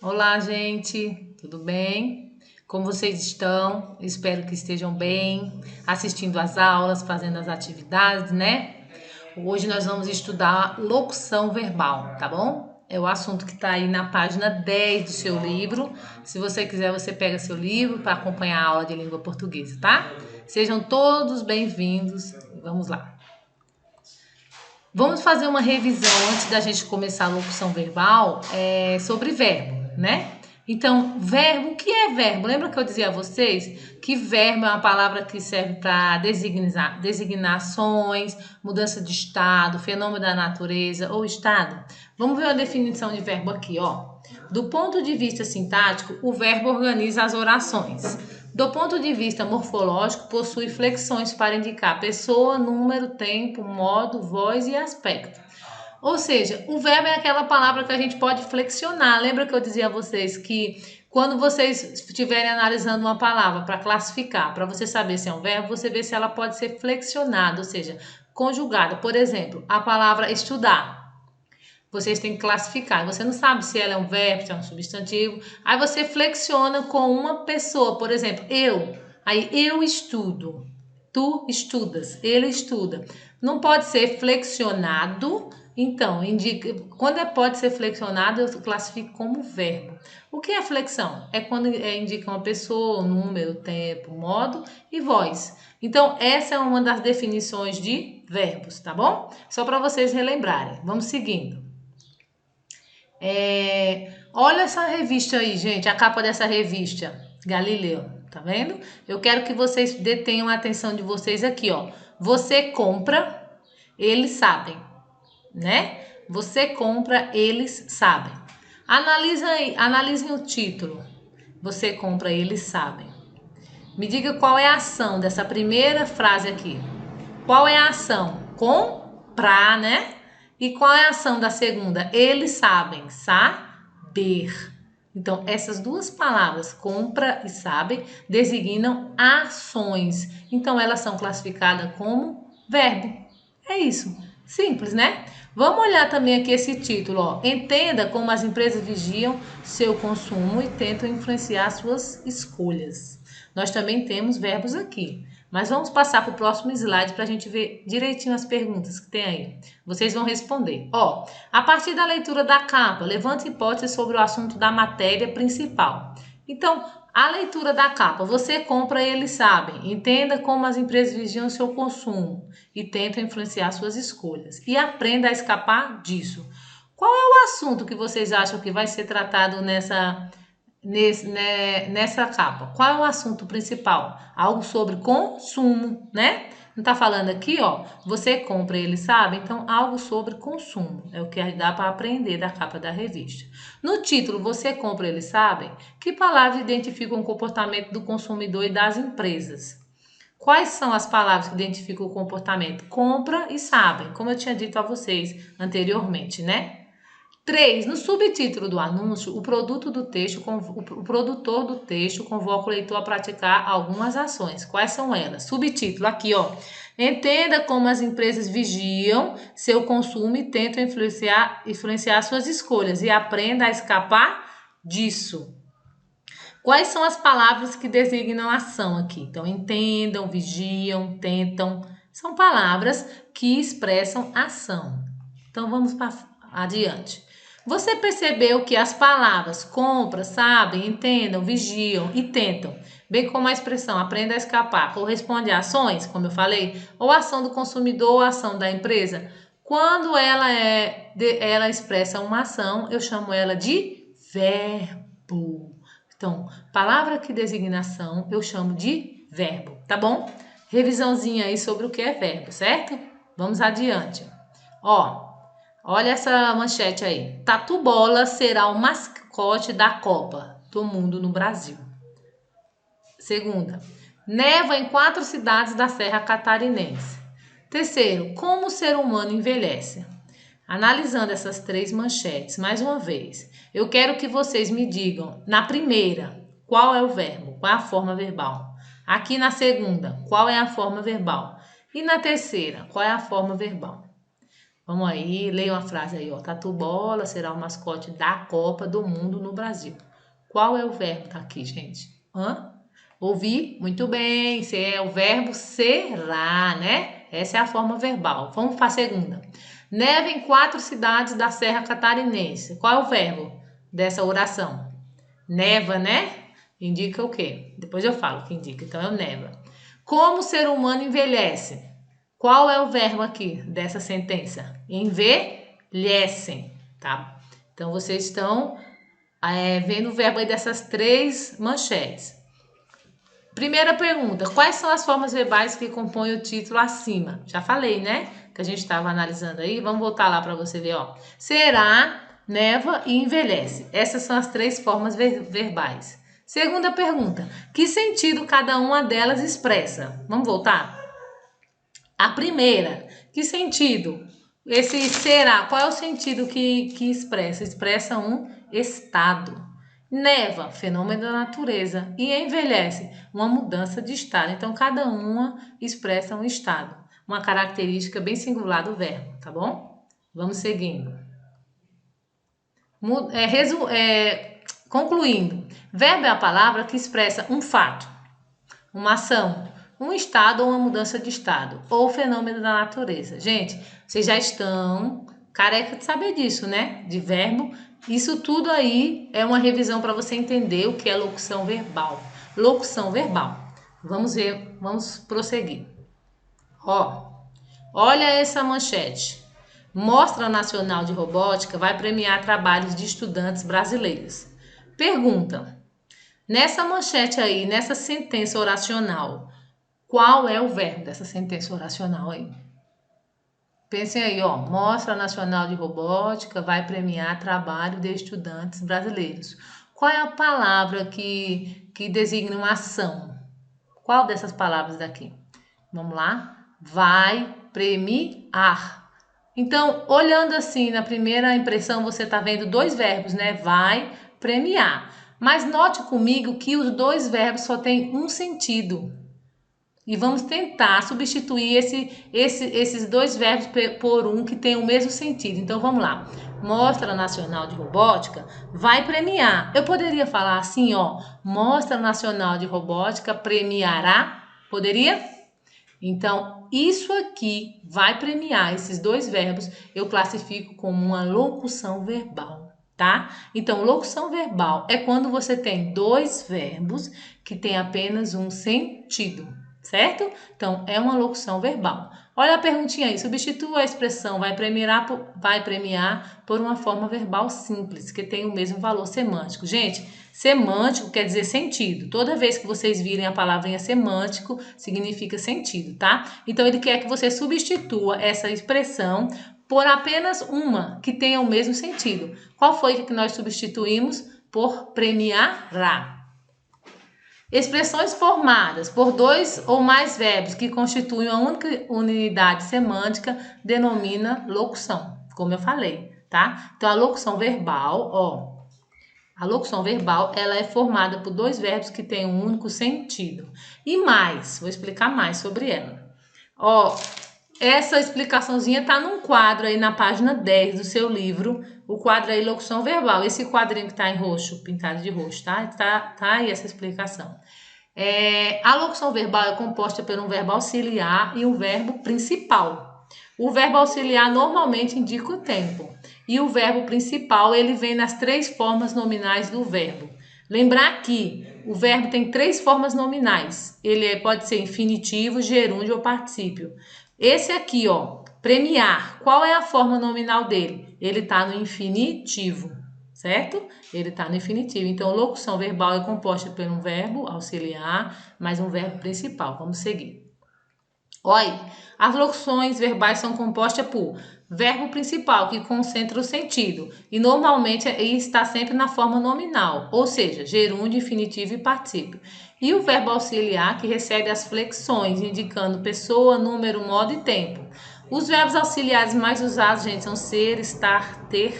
Olá, gente, tudo bem? Como vocês estão? Espero que estejam bem, assistindo às aulas, fazendo as atividades, né? Hoje nós vamos estudar locução verbal, tá bom? É o assunto que está aí na página 10 do seu livro. Se você quiser, você pega seu livro para acompanhar a aula de língua portuguesa, tá? Sejam todos bem-vindos. Vamos lá. Vamos fazer uma revisão antes da gente começar a locução verbal sobre verbo, né? Então, verbo, o que é verbo? Lembra que eu dizia a vocês que verbo é uma palavra que serve para designar ações, mudança de estado, fenômeno da natureza ou estado? Vamos ver a definição de verbo aqui, ó. Do ponto de vista sintático, o verbo organiza as orações. Do ponto de vista morfológico, possui flexões para indicar pessoa, número, tempo, modo, voz e aspecto. Ou seja, o verbo é aquela palavra que a gente pode flexionar. Lembra que eu dizia a vocês que quando vocês estiverem analisando uma palavra para classificar, para você saber se é um verbo, você vê se ela pode ser flexionada, ou seja, conjugada. Por exemplo, a palavra estudar. Vocês têm que classificar. Você não sabe se ela é um verbo, se é um substantivo. Aí você flexiona com uma pessoa. Por exemplo, eu. Aí eu estudo. Tu estudas. Ele estuda. Não pode ser flexionado. Então, indica, quando pode ser flexionado, eu classifico como verbo. O que é flexão? É quando indica uma pessoa, número, tempo, modo e voz. Então, essa é uma das definições de verbos, tá bom? Só para vocês relembrarem. Vamos seguindo. Olha essa revista aí, gente, a capa dessa revista, Galileu, tá vendo? Eu quero que vocês detenham a atenção de vocês aqui, ó. Você compra, eles sabem, né? Você compra, eles sabem. Analisem o título. Você compra, eles sabem. Me diga qual é a ação dessa primeira frase aqui. Qual é a ação? Comprar, né? E qual é a ação da segunda? Eles sabem, saber. Então, essas duas palavras, compra e sabe, designam ações. Então, elas são classificadas como verbo. É isso. Simples, né? Vamos olhar também aqui esse título, ó. Entenda como as empresas vigiam seu consumo e tentam influenciar suas escolhas. Nós também temos verbos aqui. Mas vamos passar para o próximo slide para a gente ver direitinho as perguntas que tem aí. Vocês vão responder. Ó, a partir da leitura da capa, levante hipóteses sobre o assunto da matéria principal. Então, a leitura da capa, você compra e eles sabem. Entenda como as empresas vigiam seu consumo e tentam influenciar suas escolhas. E aprenda a escapar disso. Qual é o assunto que vocês acham que vai ser tratado nessa capa? Qual é o assunto principal? Algo sobre consumo, né? Não tá falando aqui, ó, você compra, ele sabe? Então, algo sobre consumo. É o que dá para aprender da capa da revista. No título, você compra, ele sabe? Que palavras identificam o comportamento do consumidor e das empresas? Quais são as palavras que identificam o comportamento? Compra e sabem, como eu tinha dito a vocês anteriormente, né? 3. No subtítulo do anúncio, o produtor do texto convoca o leitor a praticar algumas ações. Quais são elas? Subtítulo aqui, ó. Entenda como as empresas vigiam seu consumo e tentam influenciar suas escolhas e aprenda a escapar disso. Quais são as palavras que designam ação aqui? Então, entendam, vigiam, tentam. São palavras que expressam ação. Então, vamos adiante. Você percebeu que as palavras compra, sabem, entendam, vigiam e tentam, bem como a expressão aprenda a escapar, corresponde a ações, como eu falei, ou ação do consumidor ou ação da empresa? Quando ela expressa uma ação, eu chamo ela de verbo. Então, palavra que designa ação, eu chamo de verbo, tá bom? Revisãozinha aí sobre o que é verbo, certo? Vamos adiante. Ó, olha essa manchete aí. Tatu Bola será o mascote da Copa do Mundo no Brasil. Segunda, neva em 4 cidades da Serra Catarinense. Terceiro, como o ser humano envelhece. Analisando essas 3 manchetes, mais uma vez, eu quero que vocês me digam, na primeira, qual é o verbo, qual é a forma verbal. Aqui na segunda, qual é a forma verbal. E na terceira, qual é a forma verbal. Vamos aí, leia uma frase aí, ó. Tatu Bola será o mascote da Copa do Mundo no Brasil. Qual é o verbo que tá aqui, gente? Hã? Ouvi? Muito bem. Esse é o verbo será, né? Essa é a forma verbal. Vamos para a segunda. Neva em 4 cidades da Serra Catarinense. Qual é o verbo dessa oração? Neva, né? Indica o quê? Depois eu falo o que indica. Então é o neva. Como o ser humano envelhece? Qual é o verbo aqui dessa sentença? Envelhecem, tá? Então vocês estão vendo o verbo aí dessas 3 manchetes. Primeira pergunta: quais são as formas verbais que compõem o título acima? Já falei, né? Que a gente estava analisando aí. Vamos voltar lá para você ver, ó. Será, neva e envelhece. Essas são as 3 formas verbais. Segunda pergunta: que sentido cada uma delas expressa? Vamos voltar? A primeira: que sentido? Esse será, qual é o sentido que expressa? Expressa um estado. Neva, fenômeno da natureza. E envelhece, uma mudança de estado. Então, cada uma expressa um estado, uma característica bem singular do verbo, tá bom? Vamos seguindo. Concluindo, verbo é a palavra que expressa um fato, uma ação, um estado ou uma mudança de estado, ou fenômeno da natureza. Gente, vocês já estão careca de saber disso, né? De verbo. Isso tudo aí é uma revisão para você entender o que é locução verbal. Locução verbal. Vamos ver, vamos prosseguir. Ó, olha essa manchete. Mostra Nacional de Robótica vai premiar trabalhos de estudantes brasileiros. Pergunta: nessa manchete aí, nessa sentença oracional, qual é o verbo dessa sentença oracional aí? Pensem aí, ó. Mostra Nacional de Robótica vai premiar trabalho de estudantes brasileiros. Qual é a palavra que designa uma ação? Qual dessas palavras daqui? Vamos lá. Vai premiar. Então, olhando assim, na primeira impressão, você está vendo 2 verbos, né? Vai premiar. Mas note comigo que os 2 verbos só têm um sentido. E vamos tentar substituir esses 2 verbos por um que tem o mesmo sentido. Então vamos lá. Mostra Nacional de Robótica vai premiar. Eu poderia falar assim, ó. Mostra Nacional de Robótica premiará? Poderia? Então, isso aqui vai premiar, esses 2 verbos, eu classifico como uma locução verbal, tá? Então, locução verbal é quando você tem 2 verbos que têm apenas um sentido, certo? Então, é uma locução verbal. Olha a perguntinha aí, substitua a expressão vai premiar por uma forma verbal simples, que tem o mesmo valor semântico. Gente, semântico quer dizer sentido. Toda vez que vocês virem a palavrinha semântico, significa sentido, tá? Então, ele quer que você substitua essa expressão por apenas uma que tenha o mesmo sentido. Qual foi que nós substituímos? Por premiará. Expressões formadas por 2 ou mais verbos que constituem uma única unidade semântica denomina locução, como eu falei, tá? Então, a locução verbal, ó, a locução verbal, ela é formada por 2 verbos que têm um único sentido. E mais, vou explicar mais sobre ela. Ó, essa explicaçãozinha tá num quadro aí na página 10 do seu livro, o quadro aí locução verbal. Esse quadrinho que tá em roxo, pintado de roxo, tá? Tá aí essa explicação. A locução verbal é composta por um verbo auxiliar e um verbo principal. O verbo auxiliar normalmente indica o tempo. E o verbo principal, ele vem nas 3 formas nominais do verbo. Lembrar que o verbo tem 3 formas nominais. Ele pode ser infinitivo, gerúndio ou particípio. Esse aqui, ó, premiar, qual é a forma nominal dele? Ele está no infinitivo, certo? Ele está no infinitivo. Então, locução verbal é composta por um verbo auxiliar, mais um verbo principal. Vamos seguir. Olha, as locuções verbais são compostas por verbo principal, que concentra o sentido, e normalmente está sempre na forma nominal, ou seja, gerúndio, infinitivo e particípio. E o verbo auxiliar, que recebe as flexões, indicando pessoa, número, modo e tempo. Os verbos auxiliares mais usados, gente, são ser, estar, ter,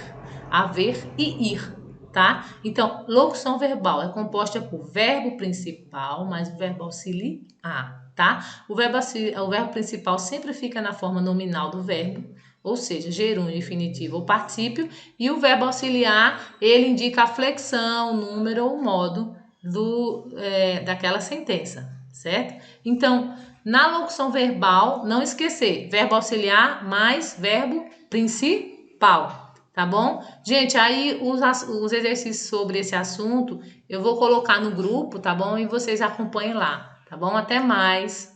haver e ir, tá? Então, locução verbal é composta por verbo principal mais verbo auxiliar, tá? O verbo principal sempre fica na forma nominal do verbo ou seja, gerúndio, infinitivo ou particípio, e o verbo auxiliar, ele indica a flexão, o número ou o modo daquela sentença, certo? Então, na locução verbal, não esquecer, verbo auxiliar mais verbo principal, tá bom? Gente, aí os exercícios sobre esse assunto eu vou colocar no grupo, tá bom? E vocês acompanhem lá, tá bom? Até mais!